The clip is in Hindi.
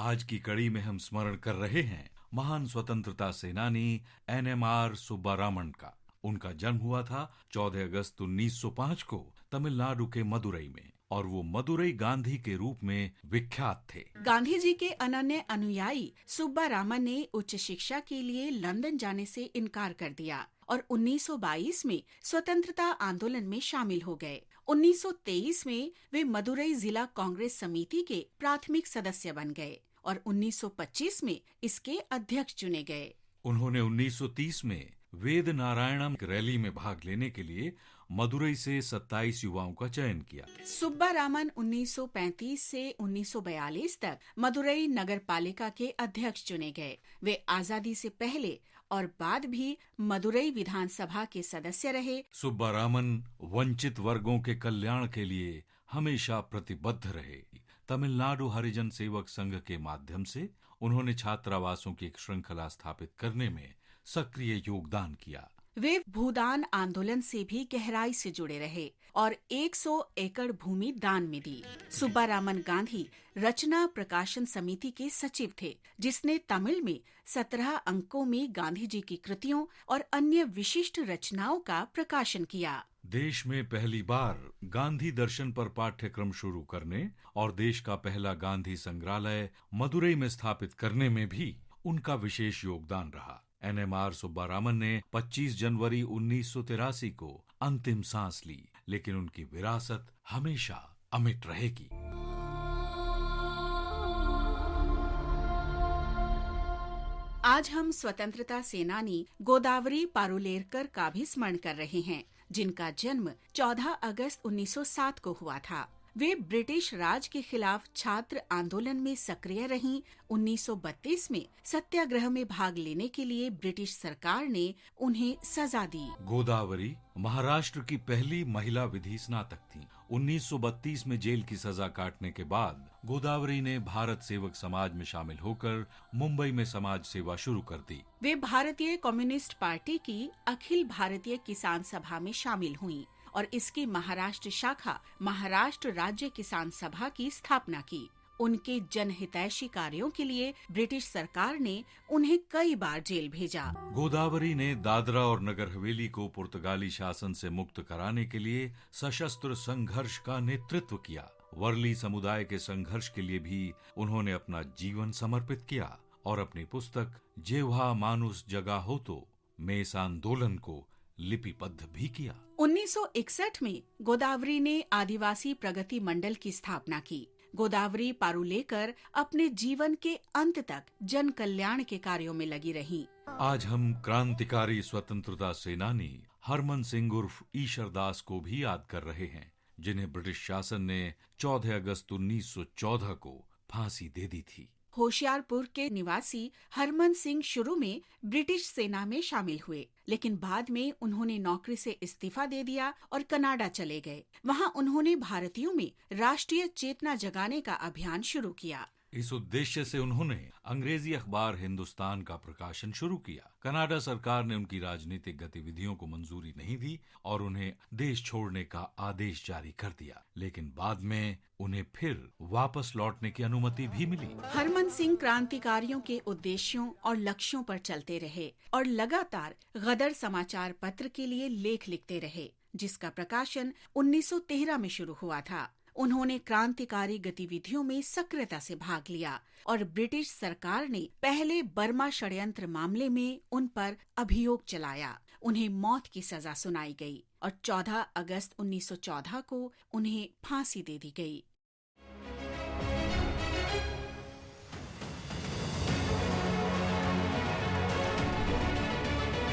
आज की कड़ी में हम स्मरण कर रहे हैं महान स्वतंत्रता सेनानी NMR सुब्बारामन का। उनका जन्म हुआ था 14 अगस्त 1905 को तमिलनाडु के मदुरई में और वो मदुरई गांधी के रूप में विख्यात थे। गांधी जी के अनन्य अनुयायी सुब्बारामन ने उच्च शिक्षा के लिए लंदन जाने से इनकार कर दिया और 1922 में स्वतंत्रता आंदोलन में शामिल हो गए। 1923 में वे मदुरई जिला कांग्रेस समिति के प्राथमिक सदस्य बन गए और 1925 में इसके अध्यक्ष चुने गए। उन्होंने 1930 में वेद नारायणम रैली में भाग लेने के लिए मदुरई से 27 युवाओं का चयन किया। सुब्बारामन 1935 से 1942 तक मदुरई नगर पालिका के अध्यक्ष चुने गए। वे आजादी से पहले और बाद भी मदुरई विधानसभा के सदस्य रहे। सुब्बारामन वंचित वर्गों के कल्याण के लिए हमेशा प्रतिबद्ध रहे। तमिलनाडु हरिजन सेवक संघ के माध्यम से उन्होंने छात्रावासों की एक श्रृंखला स्थापित करने में सक्रिय योगदान किया। वे भूदान आंदोलन से भी गहराई से जुड़े रहे और 100 एकड़ भूमि दान में दी। सुब्बारामन गांधी रचना प्रकाशन समिति के सचिव थे, जिसने तमिल में 17 अंकों में गांधी जी की कृतियों और अन्य विशिष्ट रचनाओं का प्रकाशन किया। देश में पहली बार गांधी दर्शन पर पाठ्यक्रम शुरू करने और देश का पहला गांधी संग्रहालय मदुरई में स्थापित करने में भी उनका विशेष योगदान रहा। NMR सुब्बारामन ने 25 जनवरी 1983 को अंतिम सांस ली, लेकिन उनकी विरासत हमेशा अमिट रहेगी। आज हम स्वतंत्रता सेनानी गोदावरी पारुलेरकर का भी स्मरण कर रहे हैं, जिनका जन्म 14 अगस्त 1907 को हुआ था। वे ब्रिटिश राज के खिलाफ छात्र आंदोलन में सक्रिय रहीं। 1932 में सत्याग्रह में भाग लेने के लिए ब्रिटिश सरकार ने उन्हें सजा दी। गोदावरी महाराष्ट्र की पहली महिला विधि स्नातक थी। 1932 में जेल की सजा काटने के बाद गोदावरी ने भारत सेवक समाज में शामिल होकर मुंबई में समाज सेवा शुरू कर दी। वे भारतीय कम्युनिस्ट पार्टी की अखिल भारतीय किसान सभा में शामिल हुईं और इसकी महाराष्ट्र शाखा महाराष्ट्र राज्य किसान सभा की स्थापना की। उनके जनहितैषी कार्यों के लिए ब्रिटिश सरकार ने उन्हें कई बार जेल भेजा। गोदावरी ने दादरा और नगर हवेली को पुर्तगाली शासन से मुक्त कराने के लिए सशस्त्र संघर्ष का नेतृत्व किया। वर्ली समुदाय के संघर्ष के लिए भी उन्होंने अपना जीवन समर्पित किया और अपनी पुस्तक जेव्हा मानुस जगा होतो में इस आंदोलन को लिपिबद्ध भी किया। 1961 में गोदावरी ने आदिवासी प्रगति मंडल की स्थापना की। गोदावरी पारुलेकर अपने जीवन के अंत तक जन कल्याण के कार्यों में लगी रहीं। आज हम क्रांतिकारी स्वतंत्रता सेनानी हरमन सिंह उर्फ ईशरदास को भी याद कर रहे हैं, जिन्हें ब्रिटिश शासन ने 14 अगस्त 1914 को फांसी दे दी थी। होशियारपुर के निवासी हरमन सिंह शुरू में ब्रिटिश सेना में शामिल हुए, लेकिन बाद में उन्होंने नौकरी से इस्तीफा दे दिया और कनाडा चले गए। वहां उन्होंने भारतीयों में राष्ट्रीय चेतना जगाने का अभियान शुरू किया। इस उद्देश्य से उन्होंने अंग्रेजी अखबार हिंदुस्तान का प्रकाशन शुरू किया। कनाडा सरकार ने उनकी राजनीतिक गतिविधियों को मंजूरी नहीं दी और उन्हें देश छोड़ने का आदेश जारी कर दिया, लेकिन बाद में उन्हें फिर वापस लौटने की अनुमति भी मिली। हरमन सिंह क्रांतिकारियों के उद्देश्यों और लक्ष्यों पर चलते रहे और लगातार गदर समाचार पत्र के लिए लेख लिखते रहे, जिसका प्रकाशन 1913 में शुरू हुआ था। उन्होंने क्रांतिकारी गतिविधियों में सक्रियता से भाग लिया और ब्रिटिश सरकार ने पहले बर्मा षड्यंत्र मामले में उन पर अभियोग चलाया। उन्हें मौत की सजा सुनाई गई और 14 अगस्त 1914 को उन्हें फांसी दे दी गई।